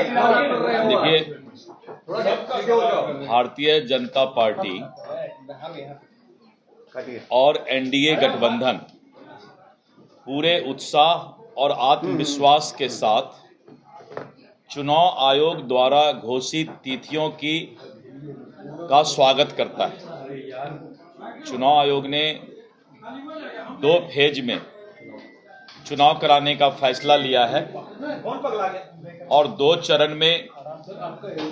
देखिए, भारतीय जनता पार्टी और एनडीए गठबंधन पूरे उत्साह और आत्मविश्वास के साथ चुनाव आयोग द्वारा घोषित तिथियों का स्वागत करता है। चुनाव आयोग ने 2 फेज में चुनाव कराने का फैसला लिया है और 2 चरण में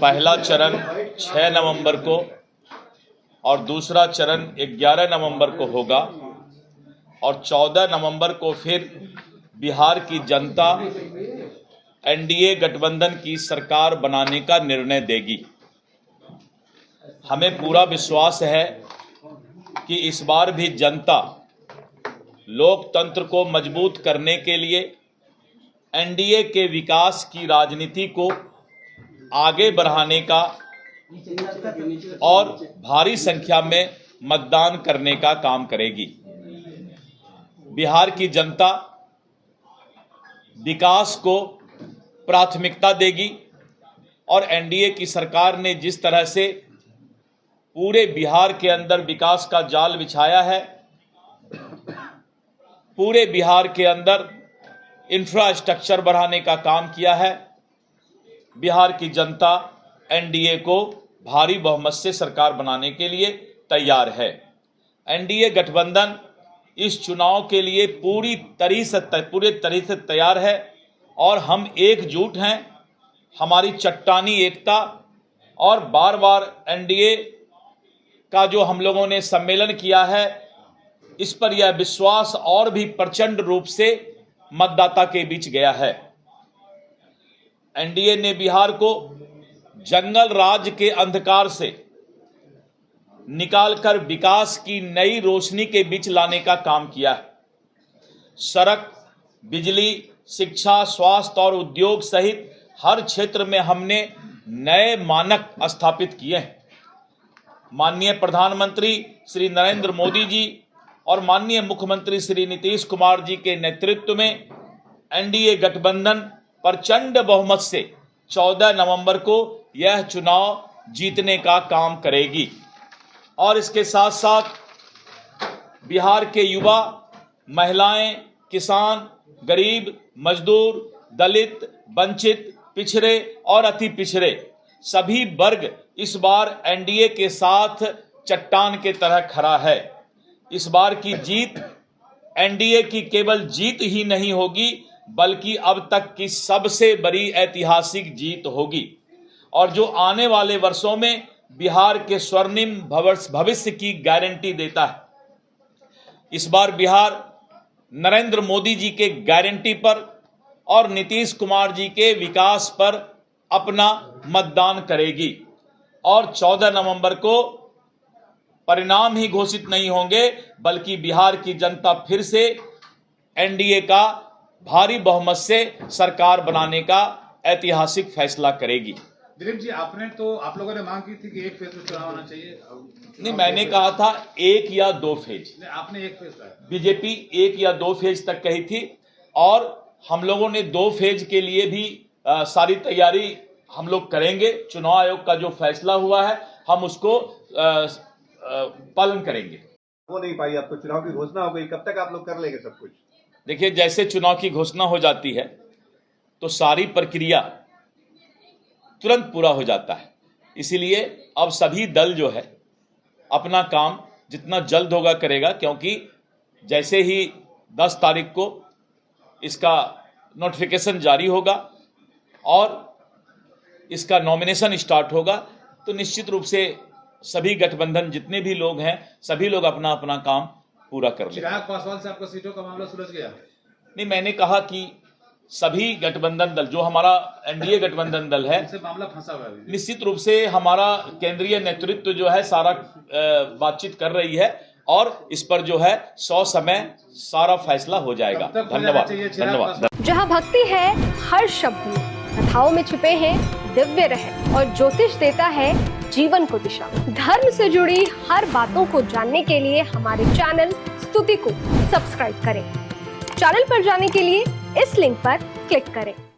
पहला चरण 6 नवंबर को और दूसरा चरण 11 नवंबर को होगा और 14 नवंबर को फिर बिहार की जनता एनडीए गठबंधन की सरकार बनाने का निर्णय देगी। हमें पूरा विश्वास है कि इस बार भी जनता लोकतंत्र को मजबूत करने के लिए एनडीए के विकास की राजनीति को आगे बढ़ाने का और भारी संख्या में मतदान करने का काम करेगी। बिहार की जनता विकास को प्राथमिकता देगी और एनडीए की सरकार ने जिस तरह से पूरे बिहार के अंदर विकास का जाल बिछाया है, पूरे बिहार के अंदर इंफ्रास्ट्रक्चर बढ़ाने का काम किया है, बिहार की जनता एनडीए को भारी बहुमत से सरकार बनाने के लिए तैयार है। एनडीए गठबंधन इस चुनाव के लिए पूरे तरह से तैयार है और हम एकजुट हैं। हमारी चट्टानी एकता और बार बार एनडीए का जो हम लोगों ने सम्मेलन किया है, इस पर यह विश्वास और भी प्रचंड रूप से मतदाता के बीच गया है। एनडीए ने बिहार को जंगल राज के अंधकार से निकालकर विकास की नई रोशनी के बीच लाने का काम किया है। सड़क, बिजली, शिक्षा, स्वास्थ्य और उद्योग सहित हर क्षेत्र में हमने नए मानक स्थापित किए हैं। माननीय प्रधानमंत्री श्री नरेंद्र मोदी जी और माननीय मुख्यमंत्री श्री नीतीश कुमार जी के नेतृत्व में एनडीए गठबंधन प्रचंड बहुमत से 14 नवंबर को यह चुनाव जीतने का काम करेगी। और इसके साथ साथ बिहार के युवा, महिलाएं, किसान, गरीब, मजदूर, दलित, वंचित, पिछड़े और अति पिछड़े सभी वर्ग इस बार एनडीए के साथ चट्टान के तरह खड़ा है। इस बार की जीत एनडीए की केवल जीत ही नहीं होगी, बल्कि अब तक की सबसे बड़ी ऐतिहासिक जीत होगी और जो आने वाले वर्षों में बिहार के स्वर्णिम भविष्य की गारंटी देता है। इस बार बिहार नरेंद्र मोदी जी के गारंटी पर और नीतीश कुमार जी के विकास पर अपना मतदान करेगी और 14 नवंबर को परिणाम ही घोषित नहीं होंगे, बल्कि बिहार की जनता फिर से एनडीए का भारी बहुमत से सरकार बनाने का ऐतिहासिक फैसला करेगी। दिलीप जी, आप लोगों ने मांग की थी कि 1 फेज में चुनाव होना चाहिए। नहीं, मैंने कहा था 1 या 2 फेज। आपने 1 फेज कहा। बीजेपी 1 या 2 फेज तक कही थी और हम लोगों ने 2 फेज के लिए भी सारी तैयारी हम लोग करेंगे। चुनाव आयोग का जो फैसला हुआ है हम उसको पालन करेंगे। हो नहीं पाई, अब तो चुनाव की घोषणा हो गई, कब तक आप लोग कर लेंगे सब कुछ? देखिए, जैसे चुनाव की घोषणा हो जाती है तो सारी प्रक्रिया तुरंत पूरा हो जाता है। इसीलिए अब सभी दल जो है अपना काम जितना जल्द होगा करेगा, क्योंकि जैसे ही 10 तारीख को इसका नोटिफिकेशन जारी होगा और इसका नॉमिनेशन स्टार्ट होगा तो निश्चित रूप से सभी गठबंधन जितने भी लोग हैं सभी लोग अपना अपना काम पूरा कर लेंगे। चिराग पासवान से आपका सीटों का मामला सुलझ गया? नहीं, मैंने कहा कि सभी गठबंधन दल जो हमारा एनडीए गठबंधन दल है, मामला फंसा हुआ है। निश्चित रूप से हमारा केंद्रीय नेतृत्व जो है सारा बातचीत कर रही है और इस पर जो है 100 समय सारा फैसला हो जाएगा। धन्यवाद। जहाँ भक्ति है हर शब्द में, कथाओं में छुपे हैं दिव्य रहस्य और ज्योतिष देता है जीवन को दिशा। धर्म से जुड़ी हर बातों को जानने के लिए हमारे चैनल स्तुति को सब्सक्राइब करें। चैनल पर जाने के लिए इस लिंक पर क्लिक करें।